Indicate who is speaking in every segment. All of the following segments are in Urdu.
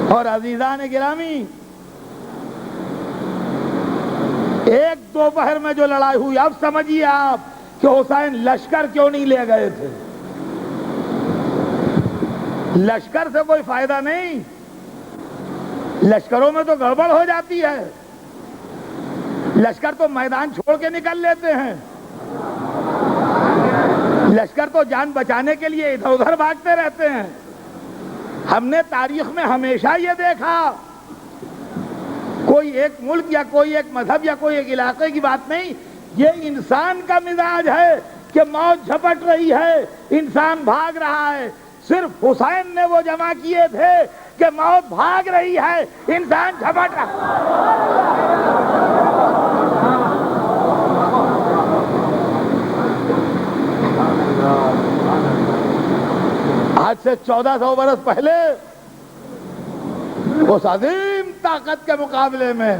Speaker 1: اور عزیزان گرامی، ایک دوپہر میں جو لڑائی ہوئی، اب سمجھیے آپ کہ حسین لشکر کیوں نہیں لے گئے تھے۔ لشکر سے کوئی فائدہ نہیں، لشکروں میں تو گڑبڑ ہو جاتی ہے، لشکر تو میدان چھوڑ کے نکل لیتے ہیں، لشکر تو جان بچانے کے لیے ادھر ادھر بھاگتے رہتے ہیں۔ ہم نے تاریخ میں ہمیشہ یہ دیکھا، کوئی ایک ملک یا کوئی ایک مذہب یا کوئی ایک علاقے کی بات نہیں، یہ انسان کا مزاج ہے کہ موت جھپٹ رہی ہے، انسان بھاگ رہا ہے۔ صرف حسین نے وہ جمع کیے تھے کہ موت بھاگ رہی ہے، انسان جھپٹ رہا ہے۔ آج سے 1400 برس پہلے اس عظیم طاقت کے مقابلے میں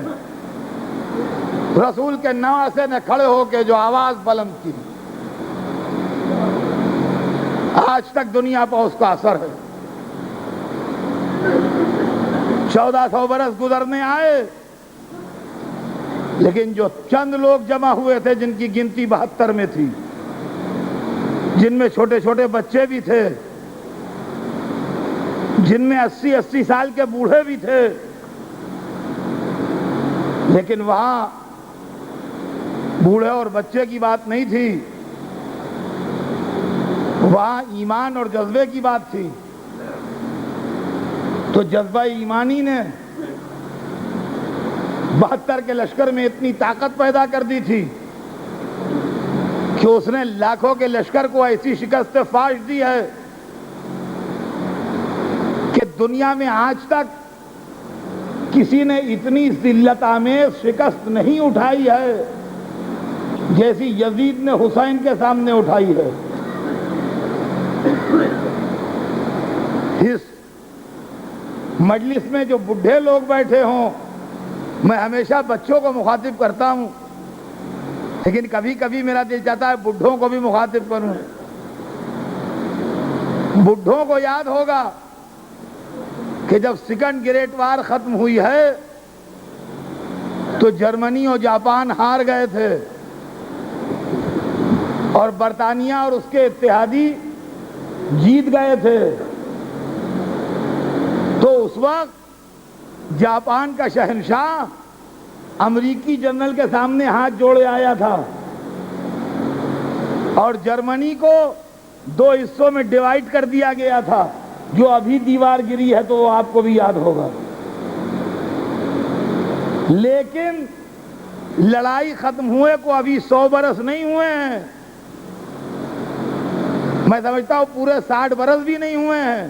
Speaker 1: رسول کے نواسے نے کھڑے ہو کے جو آواز بلند کی، آج تک دنیا پر اس کا اثر ہے۔ 1400 برس گزرنے آئے، لیکن جو چند لوگ جمع ہوئے تھے جن کی گنتی 72 میں تھی، جن میں چھوٹے چھوٹے بچے بھی تھے، جن میں 80 سال کے بوڑھے بھی تھے، لیکن وہاں بوڑھے اور بچے کی بات نہیں تھی، وہاں ایمان اور جذبے کی بات تھی۔ تو جذبہ ایمانی نے 72 کے لشکر میں اتنی طاقت پیدا کر دی تھی کہ اس نے لاکھوں کے لشکر کو ایسی شکست فاش دی ہے کہ دنیا میں آج تک کسی نے اتنی ذلت آمیز شکست نہیں اٹھائی ہے جیسی یزید نے حسین کے سامنے اٹھائی ہے۔ اس مجلس میں جو بڈھے لوگ بیٹھے ہوں، میں ہمیشہ بچوں کو مخاطب کرتا ہوں، لیکن کبھی کبھی میرا دل چاہتا ہے بڈھوں کو بھی مخاطب کروں۔ بڈھوں کو یاد ہوگا کہ جب سیکنڈ گریٹ وار ختم ہوئی ہے تو جرمنی اور جاپان ہار گئے تھے اور برطانیہ اور اس کے اتحادی جیت گئے تھے۔ تو اس وقت جاپان کا شہنشاہ امریکی جنرل کے سامنے ہاتھ جوڑے آیا تھا اور جرمنی کو 2 حصوں میں ڈیوائیڈ کر دیا گیا تھا۔ جو ابھی دیوار گری ہے تو وہ آپ کو بھی یاد ہوگا، لیکن لڑائی ختم ہوئے کو ابھی 100 برس نہیں ہوئے ہیں، میں سمجھتا ہوں پورے 60 برس بھی نہیں ہوئے ہیں،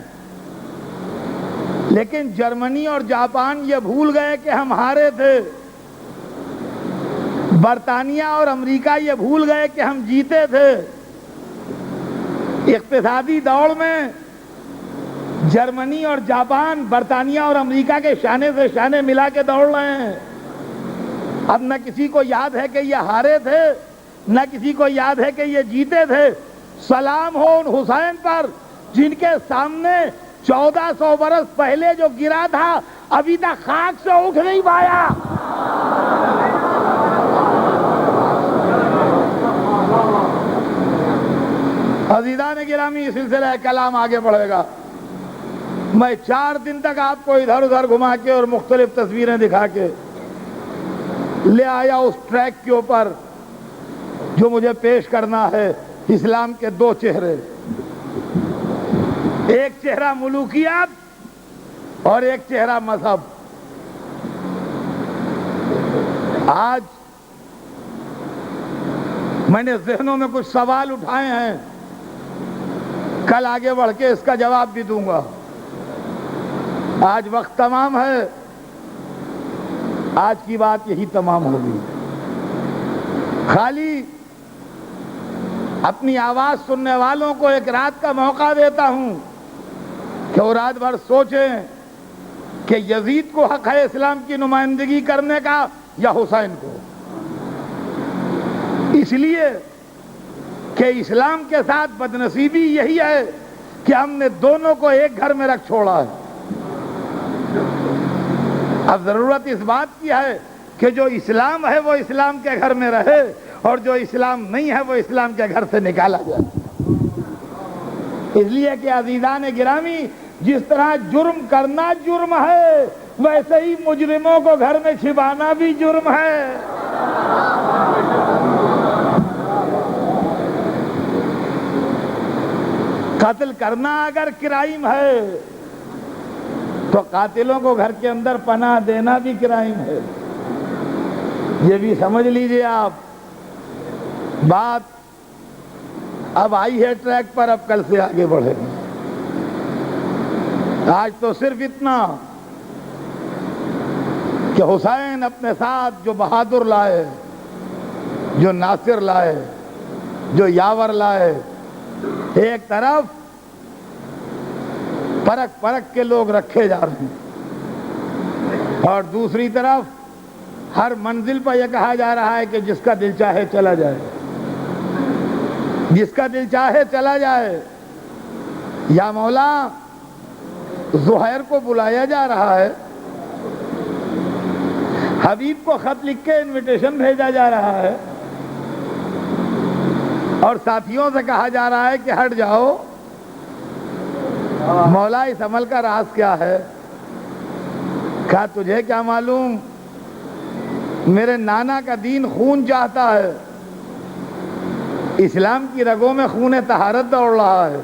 Speaker 1: لیکن جرمنی اور جاپان یہ بھول گئے کہ ہم ہارے تھے، برطانیہ اور امریکہ یہ بھول گئے کہ ہم جیتے تھے۔ اقتصادی دوڑ میں جرمنی اور جاپان برطانیہ اور امریکہ کے شانے سے شانے ملا کے دوڑ رہے ہیں۔ اب نہ کسی کو یاد ہے کہ یہ ہارے تھے، نہ کسی کو یاد ہے کہ یہ جیتے تھے۔ سلام ہو ان حسین پر جن کے سامنے 1400 برس پہلے جو گرا تھا ابھی تک خاک سے اٹھ نہیں پایا۔ عزیزان گرامی، سلسلہ کلام آگے بڑھے گا۔ میں 4 دن تک آپ کو ادھر ادھر گھما کے اور مختلف تصویریں دکھا کے لے آیا اس ٹریک کے اوپر جو مجھے پیش کرنا ہے۔ اسلام کے 2 چہرے، ایک چہرہ ملوکیت اور ایک چہرہ مذہب۔ آج میں نے ذہنوں میں کچھ سوال اٹھائے ہیں، کل آگے بڑھ کے اس کا جواب بھی دوں گا۔ آج وقت تمام ہے، آج کی بات یہی تمام ہوگی۔ خالی اپنی آواز سننے والوں کو ایک رات کا موقع دیتا ہوں کہ وہ رات بھر سوچیں کہ یزید کو حق ہے اسلام کی نمائندگی کرنے کا یا حسین کو، اس لیے کہ اسلام کے ساتھ بدنصیبی یہی ہے کہ ہم نے دونوں کو ایک گھر میں رکھ چھوڑا ہے۔ اب ضرورت اس بات کی ہے کہ جو اسلام ہے وہ اسلام کے گھر میں رہے اور جو اسلام نہیں ہے وہ اسلام کے گھر سے نکالا جائے۔ اس لیے کہ عزیزان گرامی، جس طرح جرم کرنا جرم ہے ویسے ہی مجرموں کو گھر میں چھپانا بھی جرم ہے۔ قتل کرنا اگر کرائم ہے تو قاتلوں کو گھر کے اندر پناہ دینا بھی کرائم ہے۔ یہ بھی سمجھ لیجئے آپ۔ بات اب آئی ہے ٹریک پر، اب کل سے آگے بڑھے۔ آج تو صرف اتنا کہ حسین اپنے ساتھ جو بہادر لائے، جو ناصر لائے، جو یاور لائے، ایک طرف پرکھ پرکھ کے لوگ رکھے جا رہے ہیں اور دوسری طرف ہر منزل پر یہ کہا جا رہا ہے کہ جس کا دل چاہے چلا جائے، جس کا دل چاہے چلا جائے۔ یا مولا، زہیر کو بلایا جا رہا ہے، حبیب کو خط لکھ کے انویٹیشن بھیجا جا رہا ہے اور ساتھیوں سے کہا جا رہا ہے کہ ہٹ جاؤ۔ مولا، اس عمل کا راز کیا ہے؟ کہا تجھے کیا معلوم، میرے نانا کا دین خون چاہتا ہے، اسلام کی رگوں میں خون طہارت دوڑ رہا ہے،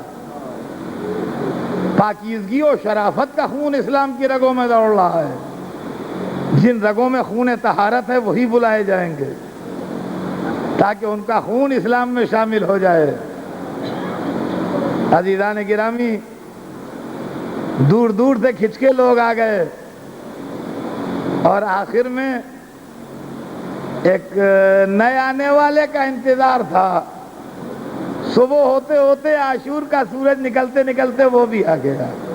Speaker 1: پاکیزگی و شرافت کا خون اسلام کی رگوں میں دوڑ رہا ہے۔ جن رگوں میں خون طہارت ہے وہی بلائے جائیں گے تاکہ ان کا خون اسلام میں شامل ہو جائے۔ عزیزان گرامی، دور دور سے کھچ کے لوگ آ گئے اور آخر میں ایک نئے آنے والے کا انتظار تھا۔ صبح ہوتے ہوتے عاشور کا سورج نکلتے نکلتے وہ بھی آ گیا۔